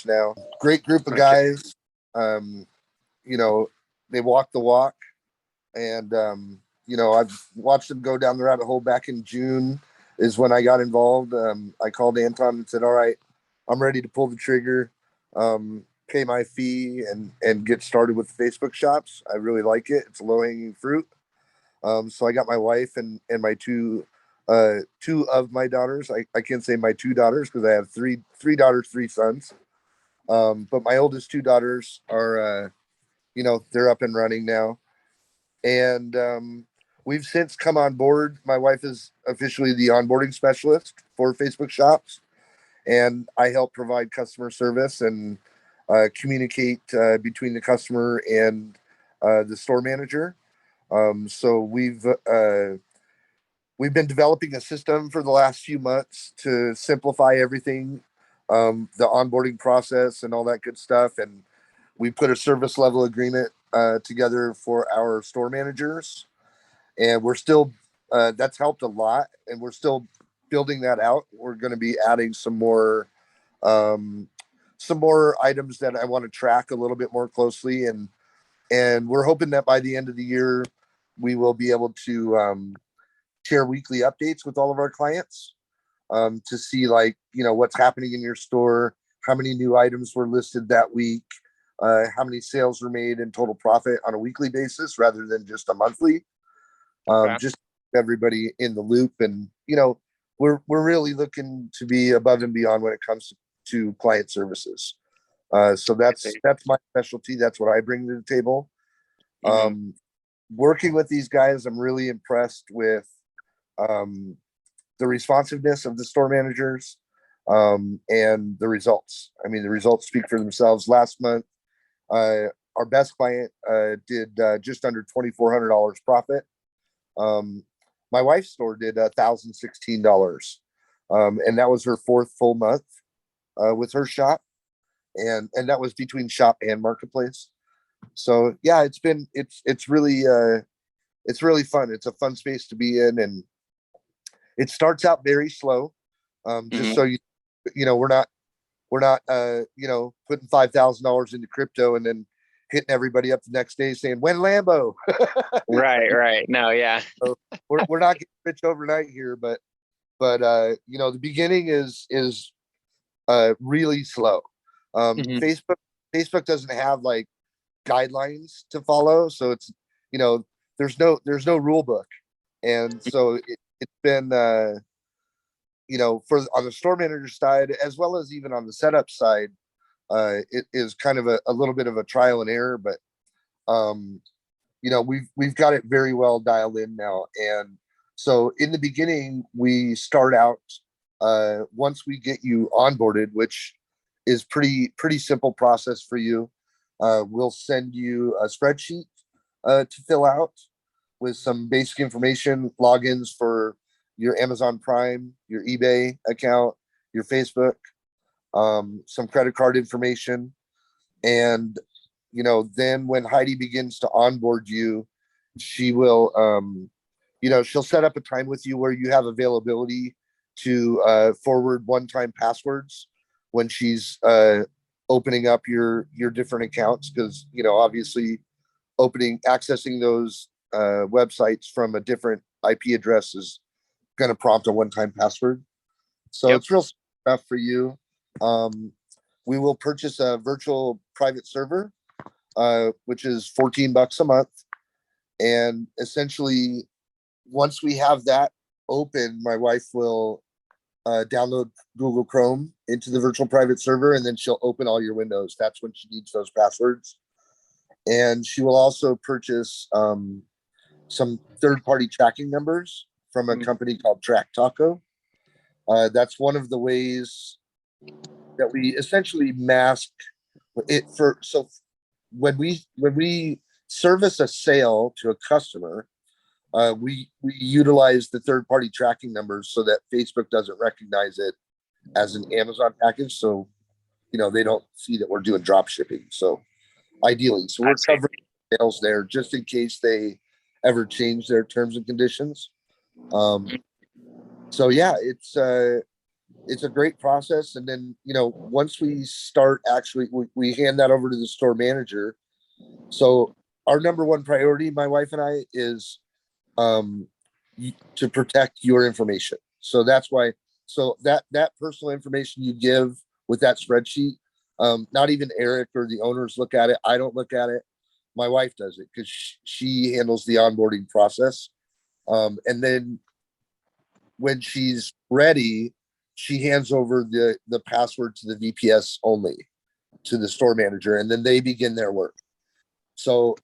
now. Great group of guys. You know, they walk the walk, and you know, I've watched them go down the rabbit hole. Back in June is when I got involved. I called Anton and said, all right, I'm ready to pull the trigger, pay my fee, and get started with Facebook shops. I really like it. It's low hanging fruit. So I got my wife and my two of my daughters. I can't say my two daughters because I have three daughters, three sons. But my oldest two daughters are, you know, they're up and running now. And we've since come on board. My wife is officially the onboarding specialist for Facebook shops, and I help provide customer service and communicate between the customer and the store manager. So we've been developing a system for the last few months to simplify everything, the onboarding process and all that good stuff. And we put a service level agreement together for our store managers, and we're still that's helped a lot, and we're still building that out. We're going to be adding some more items that I want to track a little bit more closely, and we're hoping that by the end of the year we will be able to share weekly updates with all of our clients, to see, like, you know, what's happening in your store, how many new items were listed that week, how many sales were made in total profit on a weekly basis rather than just a monthly. Just everybody in the loop. And, you know, we're really looking to be above and beyond when it comes to client services. So that's my specialty. That's what I bring to the table. Working with these guys, I'm really impressed with the responsiveness of the store managers, and the results. I mean, the results speak for themselves. Last month, our best client did just under $2,400 profit. My wife's store did $1,016, and that was her fourth full month with her shop, and that was between shop and marketplace. So yeah, it's really fun. It's a fun space to be in, and it starts out very slow. Just so you know, we're not you know, putting $5,000 into crypto and then hitting everybody up the next day saying, "When Lambo?" Right. No, yeah. So we're not getting rich overnight here, but you know, the beginning is really slow. Facebook doesn't have like guidelines to follow, so it's, you know, there's no rule book, and so it's been you know, for on the store manager side as well as even on the setup side, it is kind of a little bit of a trial and error, but you know, we've got it very well dialed in now. And so in the beginning, we start out, once we get you onboarded, which is pretty simple process for you, we'll send you a spreadsheet to fill out with some basic information, logins for your Amazon Prime, your eBay account, your Facebook, some credit card information. And, you know, then when Heidi begins to onboard you, she will, you know, she'll set up a time with you where you have availability to forward one-time passwords when she's opening up your different accounts. Because, you know, obviously accessing those websites from a different IP address is going to prompt a one-time password. So it's real stuff for you. We will purchase a virtual private server, which is $14 a month. And essentially, once we have that open, my wife will download Google Chrome into the virtual private server, and then she'll open all your windows. That's when she needs those passwords. And she will also purchase some third-party tracking numbers from a company called Track Taco. That's one of the ways that we essentially mask it for. So when we service a sale to a customer, we utilize the third-party tracking numbers so that Facebook doesn't recognize it as an Amazon package. So, you know, they don't see that we're doing drop shipping. So ideally, so we're covering sales there just in case they ever change their terms and conditions. So yeah, it's a great process. And then, once we start, actually, we hand that over to the store manager. So our number one priority, my wife and I, is um, to protect your information. So that's why, so that personal information you give with that spreadsheet, not even Eric or the owners look at it. I don't look at it. My wife does it because she handles the onboarding process. And then when she's ready, she hands over the password to the VPS only to the store manager, and then they begin their work. So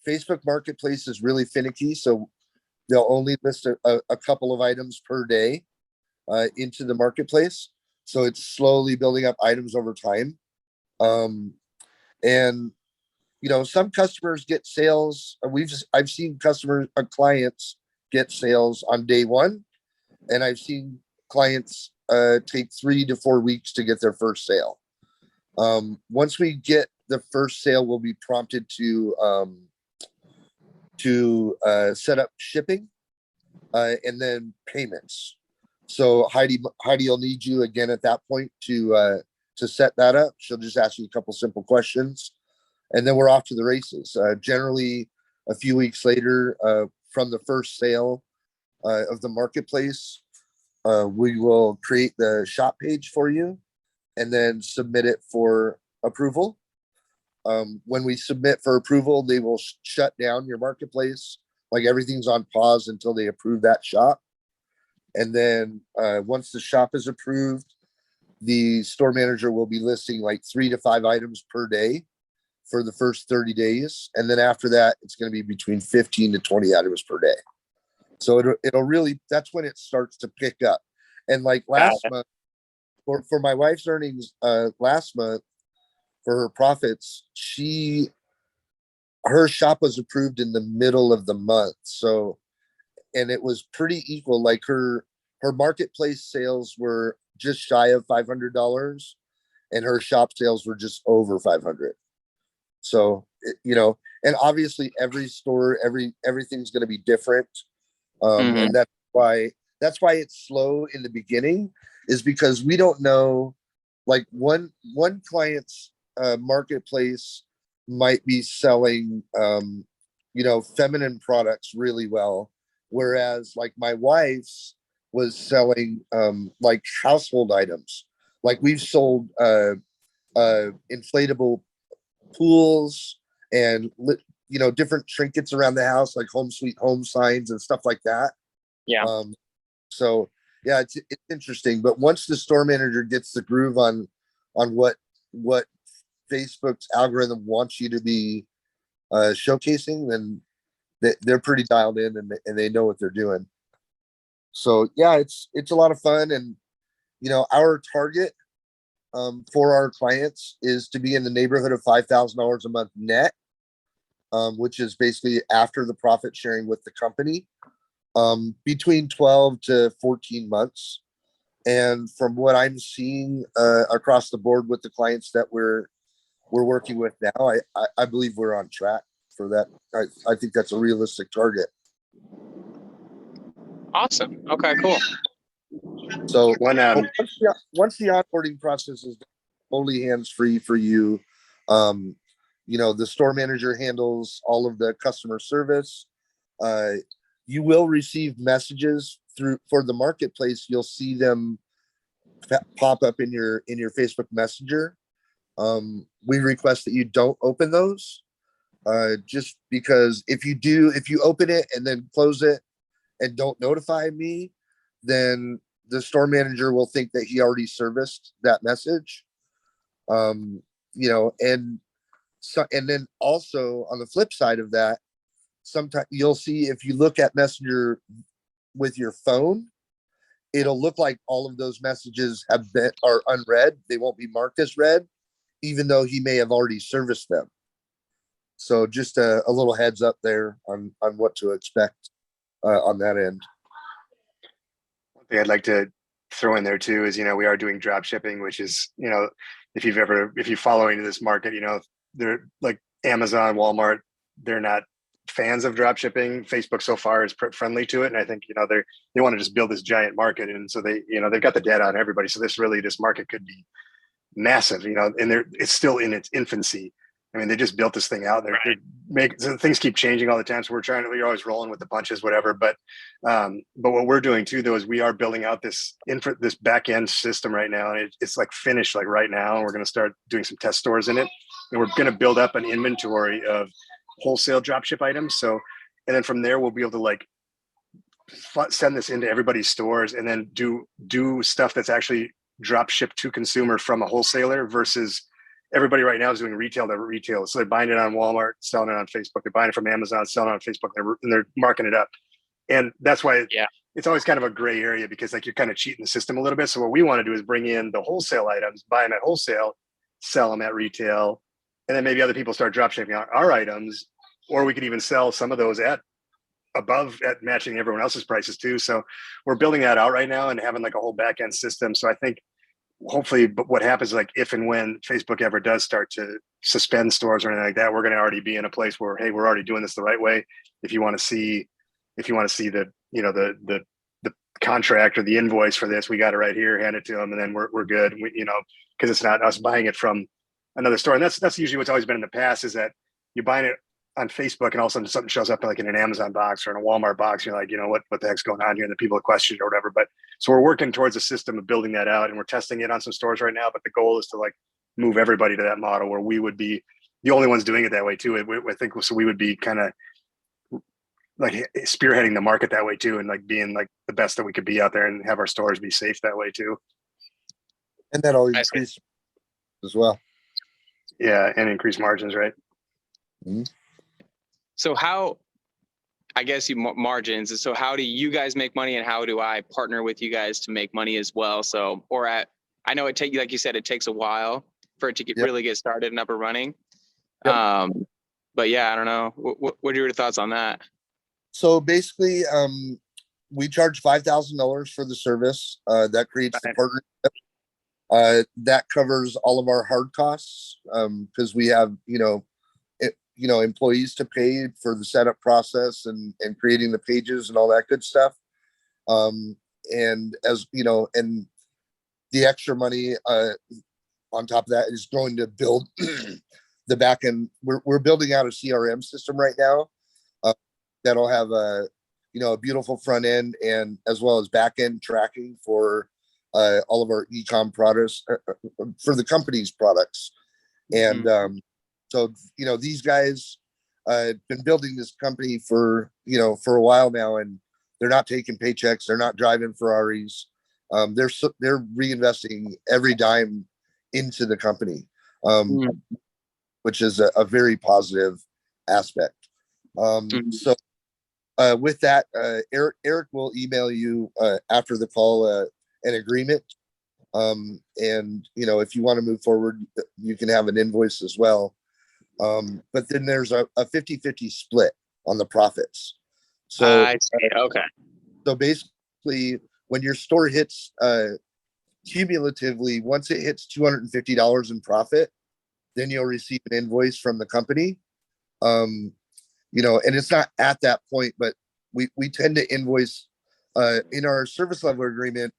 Facebook Marketplace is really finicky. So they'll only list a couple of items per day into the marketplace. So it's slowly building up items over time. And some customers get sales. I've seen clients get sales on day one, and I've seen clients take 3 to 4 weeks to get their first sale. Once we get the first sale, we'll be prompted to set up shipping and then payments. So Heidi will need you again at that point to set that up. She'll just ask you a couple simple questions, and then we're off to the races. Generally, a few weeks later, from the first sale of the marketplace, we will create the shop page for you and then submit it for approval. When we submit for approval, they will shut down your marketplace. Like, everything's on pause until they approve that shop. And then once the shop is approved, the store manager will be listing like 3 to 5 items per day for the first 30 days. And then after that, it's going to be between 15 to 20 items per day. So it'll really, that's when it starts to pick up. And like last month, for my wife's earnings last month, for her profits, her shop was approved in the middle of the month. So, and it was pretty equal. Like her marketplace sales were just shy of $500, and her shop sales were just over 500. So, and obviously every store, everything's going to be different. And that's why it's slow in the beginning, is because we don't know. Like, one client's marketplace might be selling feminine products really well, whereas like my wife's was selling like household items. Like, we've sold inflatable pools and different trinkets around the house, like home sweet home signs and stuff like that. Yeah. So yeah, it's interesting. But once the store manager gets the groove on what Facebook's algorithm wants you to be showcasing, then they're pretty dialed in, and they know what they're doing. So yeah, it's a lot of fun. And our target for our clients is to be in the neighborhood of $5,000 a month net, which is basically after the profit sharing with the company, between 12 to 14 months. And from what I'm seeing across the board with the clients that we're working with now, I believe we're on track for that. I think that's a realistic target. Awesome. Okay, cool. So once the onboarding process is totally hands-free for you, the store manager handles all of the customer service. You will receive messages for the marketplace. You'll see them pop up in your Facebook Messenger. We request that you don't open those, just because if you open it and then close it and don't notify me, then the store manager will think that he already serviced that message. And then also on the flip side of that, sometimes you'll see, if you look at Messenger with your phone, it'll look like all of those messages are unread. They won't be marked as read, even though he may have already serviced them. So just a little heads up there on what to expect on that end. One thing I'd like to throw in there too is, we are doing drop shipping, which is, if you're following this market, they're like Amazon, Walmart, they're not fans of drop shipping. Facebook so far is friendly to it, and I think they want to just build this giant market, and so they've got the data on everybody. So this market could be massive, and it's still in its infancy. I mean, they just built this thing out. So things keep changing all the time. So we're always rolling with the punches, whatever. But what we're doing too, though, is we are building out this back end system right now, and it's like finished like right now. And we're going to start doing some test stores in it, and we're going to build up an inventory of wholesale dropship items. So, and then from there, we'll be able to like send this into everybody's stores, and then do stuff that's actually drop shipped to consumer from a wholesaler versus everybody right now is doing retail to retail. So they're buying it on Walmart, selling it on Facebook. They're buying it from Amazon, selling it on Facebook, and they're marking it up. And that's why it's always kind of a gray area, because like you're kind of cheating the system a little bit. So what we want to do is bring in the wholesale items, buy them at wholesale, sell them at retail, and then maybe other people start drop shipping our items, or we could even sell some of those at matching everyone else's prices too. So we're building that out right now and having like a whole back end system. So I think hopefully, but what happens, like if and when Facebook ever does start to suspend stores or anything like that, we're going to already be in a place where, hey, we're already doing this the right way. If you want to see the the contract or the invoice for this, we got it right here, hand it to them, and then we're good. Because it's not us buying it from another store. And that's usually what's always been in the past, is that you're buying it on Facebook and all of a sudden something shows up like in an Amazon box or in a Walmart box. You're like, what the heck's going on here? And the people are questioning or whatever. But so we're working towards a system of building that out, and we're testing it on some stores right now. But the goal is to like move everybody to that model where we would be the only ones doing it that way too. I think so. We would be kind of like spearheading the market that way too, and like being like the best that we could be out there, and have our stores be safe that way too. And that always increase as well. Yeah, and increase margins, right? Mm-hmm. So how, I guess margins. So how do you guys make money, and how do I partner with you guys to make money as well? So, I know like you said, it takes a while for it to really get started and up and running. Yep. But yeah, I don't know. What are your thoughts on that? So basically, we charge $5,000 for the service. That creates the partnership. That covers all of our hard costs, because we have, employees to pay for the setup process and creating the pages and all that good stuff. And as and the extra money on top of that is going to build the back end. We're building out a CRM system right now that'll have a beautiful front end, and as well as back end tracking for all of our e-com products, for the company's products. And so these guys been building this company for a while now, and they're not taking paychecks, they're not driving Ferraris. They're reinvesting every dime into the company, which is a very positive aspect. So with that, Eric will email you after the call an agreement. And if you want to move forward, you can have an invoice as well. But then there's a 50-50 split on the profits. So I see. Okay. So basically, when your store hits cumulatively, once it hits $250 in profit, then you'll receive an invoice from the company. And it's not at that point, but we tend to invoice in our service level agreement.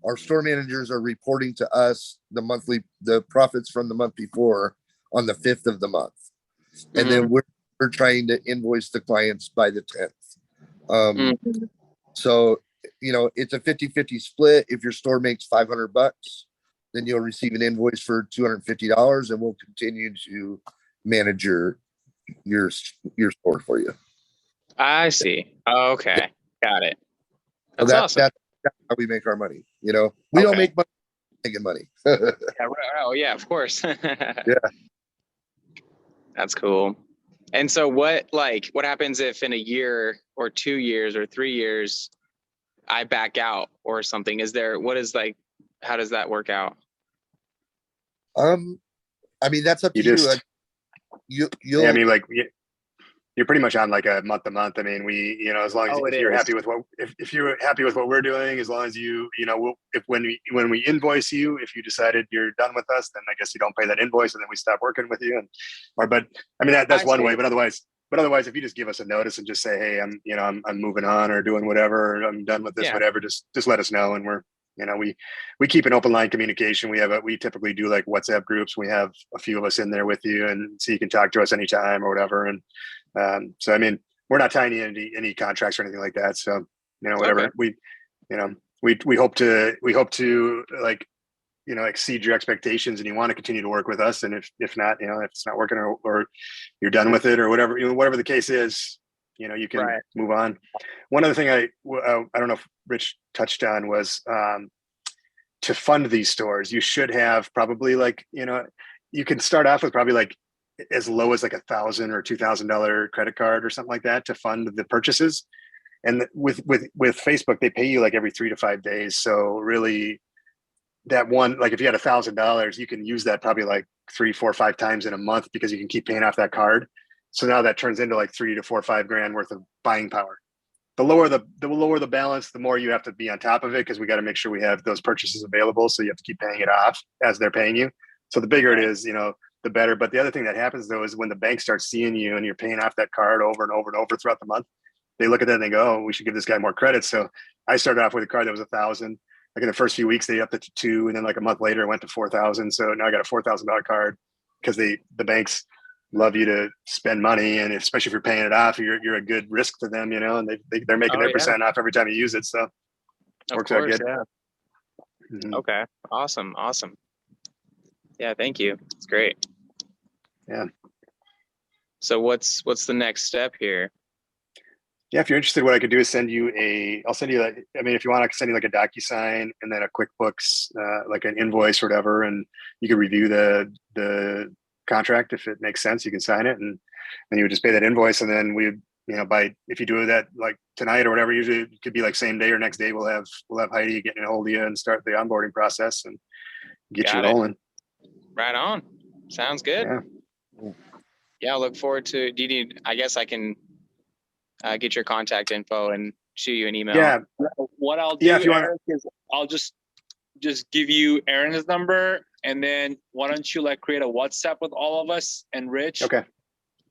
Our store managers are reporting to us the profits from the month before on the 5th of the month. And then we're trying to invoice the clients by the 10th. So, it's a 50-50 split. If your store makes $500, then you'll receive an invoice for $250, and we'll continue to manage your store for you. I see. Okay. Got it. That's so awesome. That's how we make our money. We don't make money making money. Yeah, right. Oh yeah, of course. Yeah. That's cool. And so what happens if in a year or 2 years or 3 years I back out or something? How does that work out? That's up to you. Yeah, you're pretty much on like a month to month. I mean, as long as if you're happy with if you're happy with what we're doing, as long as when we invoice you, if you decided you're done with us, then I guess you don't pay that invoice, and then we stop working with you. But that's one way. But otherwise, but otherwise, if you just give us a notice and just say, hey, I'm moving on or doing whatever, or I'm done with this, Yeah. whatever, just let us know. And we keep an open line communication. We typically do like WhatsApp groups. We have a few of us in there with you, and so you can talk to us anytime or whatever. And so, I mean, we're not tying any contracts or anything like that. So, whatever Okay. we hope to like, exceed your expectations, and you want to continue to work with us. And if not, if it's not working, or you're done with it or whatever, whatever the case is, you can move on. One other thing I don't know if Rich touched on was, to fund these stores, you should have probably like, you can start off with probably like as low as like $1,000 or $2,000 credit card or something like that to fund the purchases. And with Facebook, they pay you like every 3 to 5 days. So really, that one, like if you had $1,000, you can use that probably like 3, 4, 5 times in a month, because you can keep paying off that card. So now that turns into like 3 to 4, 5 grand worth of buying power. The lower the balance, the more you have to be on top of it, because we got to make sure we have those purchases available. So you have to keep paying it off as they're paying you. So the bigger it is, the better. But the other thing that happens though is when the bank starts seeing you and you're paying off that card over and over and over throughout the month, they look at that and they go, oh, we should give this guy more credit. So I started off with a card that was 1,000. Like in the first few weeks, they upped it to 2, and then like a month later, it went to 4,000. So now I got a $4,000 card, because the banks love you to spend money, and especially if you're paying it off, you're a good risk to them, and they're making their percent off every time you use it. So it works out good. Yeah. Mm-hmm. Okay. Awesome. Yeah. Thank you. It's great. Yeah. So what's the next step here? Yeah, if you're interested, what I could do is I'll send you like, I mean, if you want, I can send you like a DocuSign and then a QuickBooks, like an invoice or whatever, and you can review the contract. If it makes sense, you can sign it, and then you would just pay that invoice. And then if you do that like tonight or whatever, usually it could be like same day or next day, we'll have Heidi getting a hold of you and start the onboarding process and get you rolling. Right on. Sounds good. Yeah. I look forward to, I guess I can get your contact info and shoot you an email. Yeah. What I'll do, Aaron, is I'll just give you Aaron's number, and then why don't you like create a WhatsApp with all of us and Rich? Okay.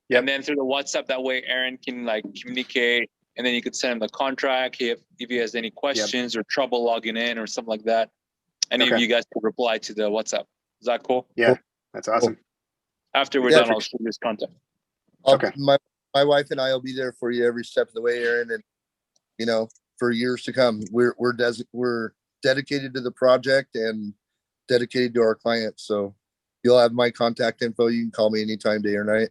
Yeah. And then through the WhatsApp, that way Aaron can like communicate, and then you could send him the contract if he has any questions or trouble logging in or something like that. Any of you guys can reply to the WhatsApp. Is that cool? Yeah, that's awesome. After we're done, I'll shoot this contact. Okay. My wife and I will be there for you every step of the way, Aaron, and for years to come. We're dedicated to the project and dedicated to our clients. So you'll have my contact info. You can call me anytime, day or night.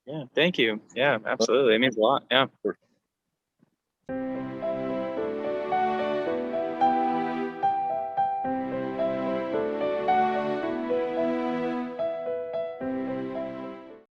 Yeah, thank you. Yeah, absolutely. It means a lot. Yeah.